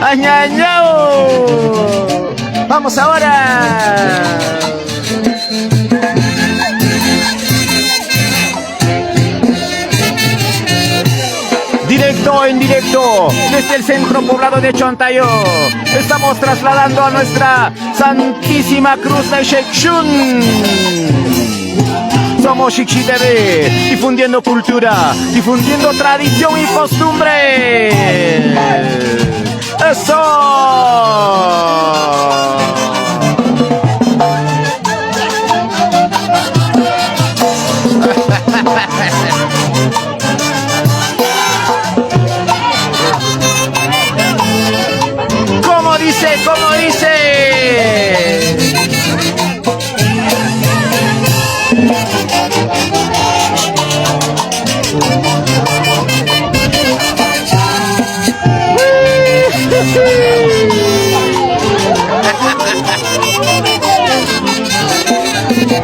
¡Añañao! ¡Vamos ahora! En directo, desde el centro poblado de Chontayo, estamos trasladando a nuestra Santísima Cruz de Shekshun. Somos Shikshi TV, difundiendo cultura, difundiendo tradición y costumbre. ¡Eso! ¿Cómo dice? ¿Cómo dice?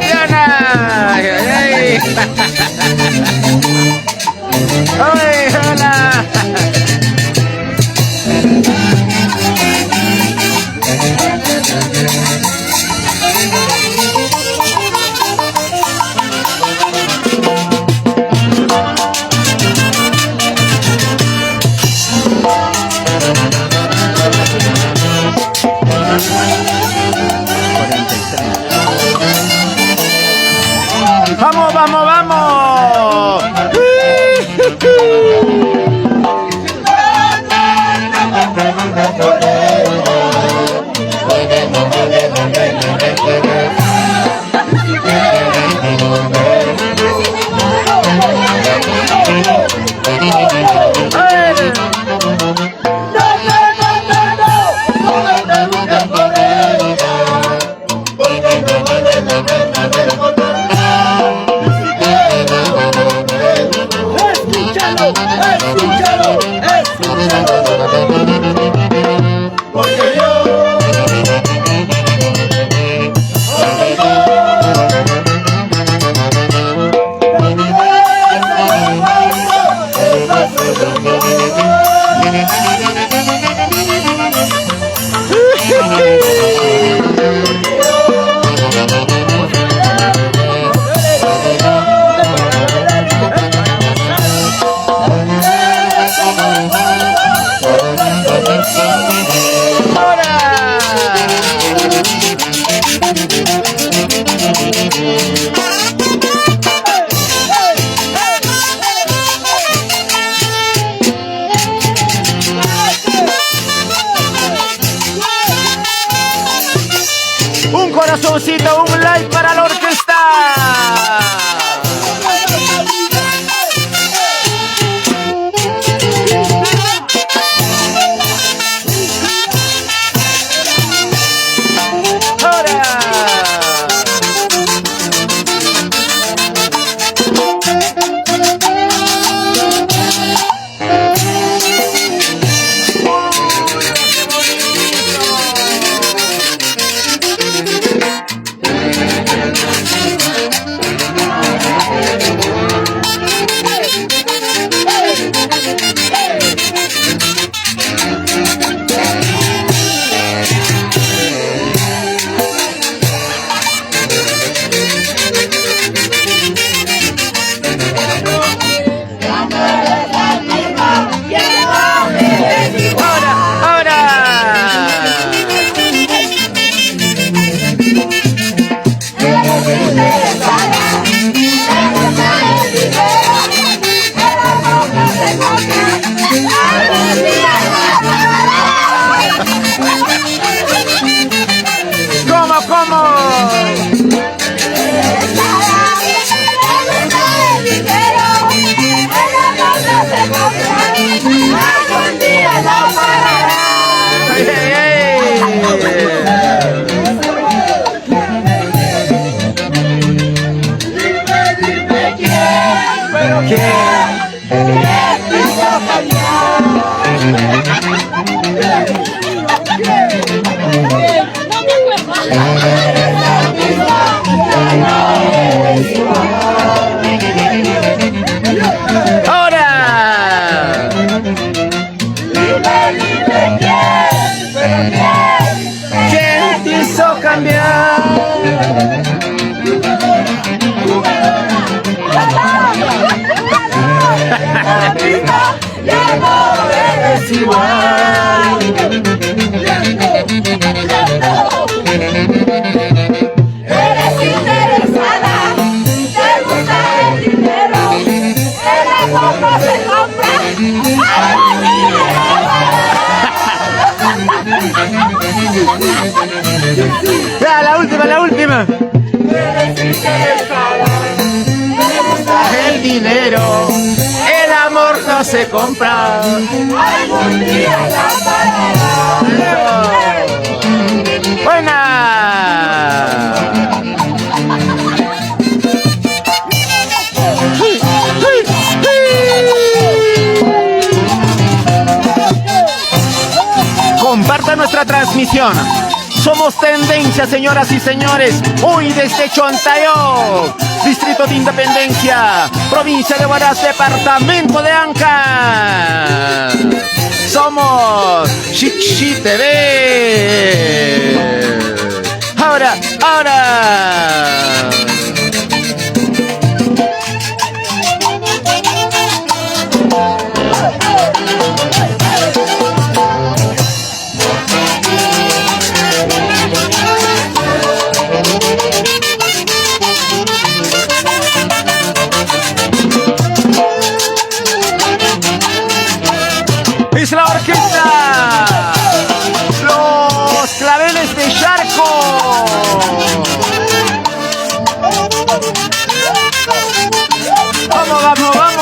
Diana. ¡Ay, hola! ¡Vamos, vamos, vamos! Un corazoncito, un like para la orquesta. ¡Ahora! ¡Vive, vive, quién! eres igual. Eres interesada, te gusta el dinero, el amor no se compra. Ya, la última. Eres interesada, te gusta El dinero, el amor no se compra. algún día la pagarás. Buena. Comparta nuestra transmisión. Somos tendencia, señoras y señores. Hoy desde Chontayó, Distrito de Independencia, provincia de Huaraz, departamento de Anca. Somos Shikshi TV. Ahora. Es la orquesta Los Claveles de Charco. Vamos.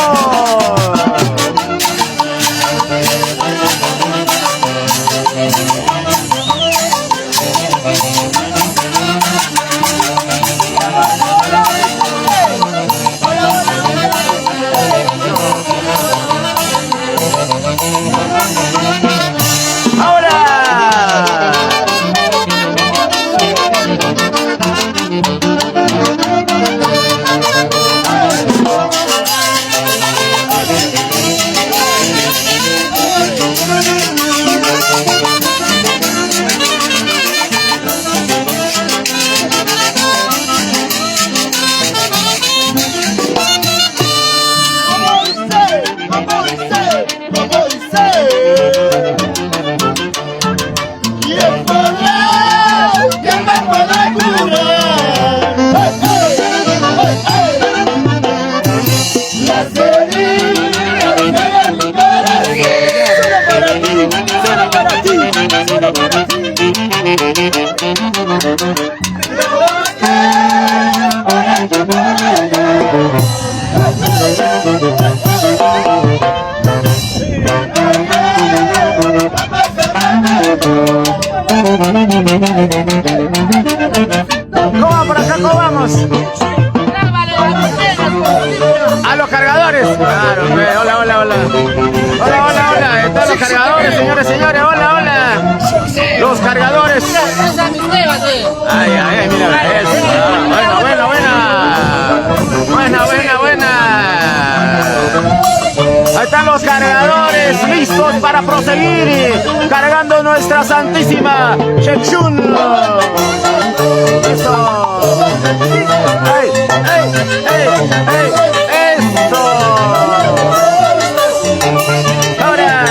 ¿Cómo por acá? ¿Cómo vamos? A los cargadores. Claro, hola. Hola. Están los cargadores, señores. Hola. Los cargadores. Ay, mira. Buena. Ahí están los cargadores listos para proseguir cargando nuestra santísima Shekshun. Eso. ¡Ey! ¡Esto! ¡Ahora!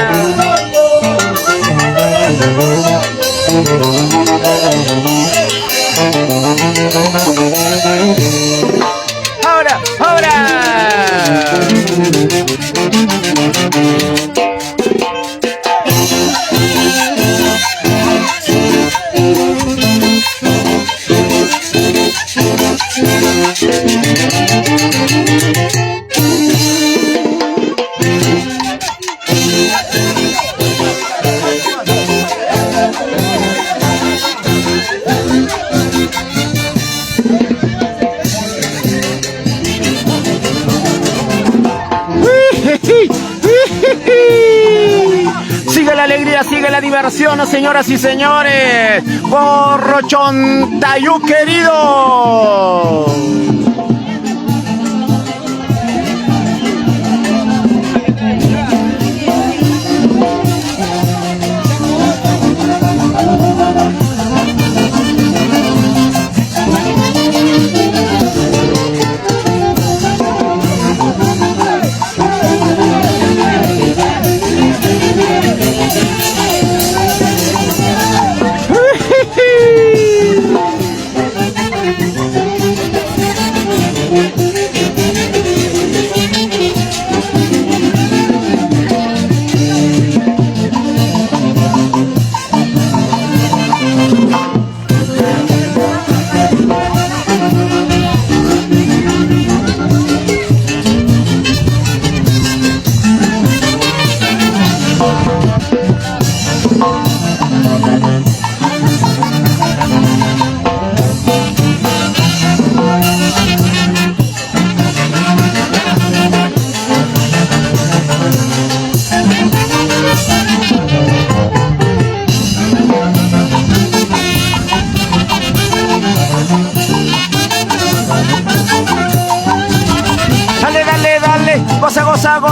Sigue la alegría, sigue la diversión, señoras y señores. Por Chontayú querido.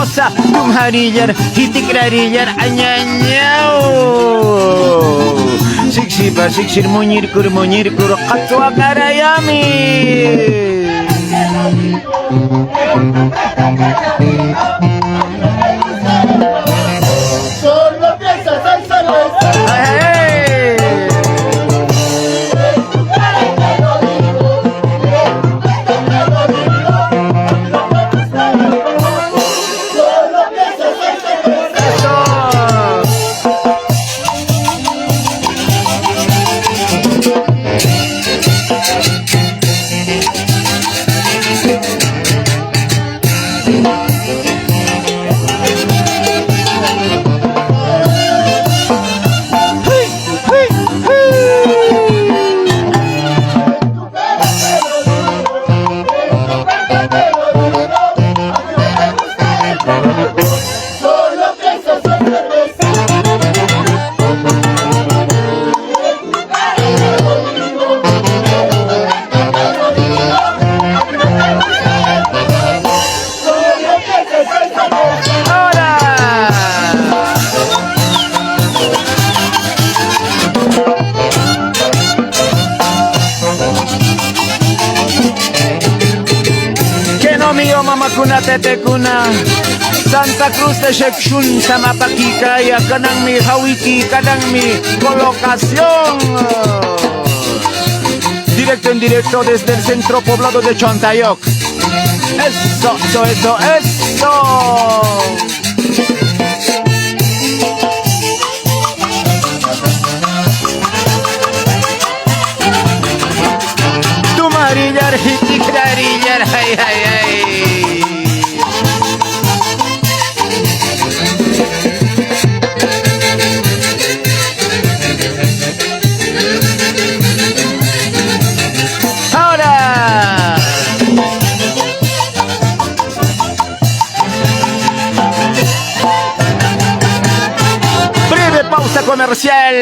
sabrosa, tumharillar, hitikrarillar, añañao. Siksipa, siksir, muñirkur, katua karayami. Solo piensas en cerveza. ¡Hey! ¡Eso! Solo piensas en cerveza. Solo piensas en cerveza. ¡Ahora! Que no mío mamakuna tetekuna Santa Cruz de Shekshun Samapakika y kanang mi hawiki kanang mi colocación. Directo en directo desde el centro poblado de Chontayoc. Eso. Tu marillar, hitikrarillar, ay. Ahora. Breve pausa comercial.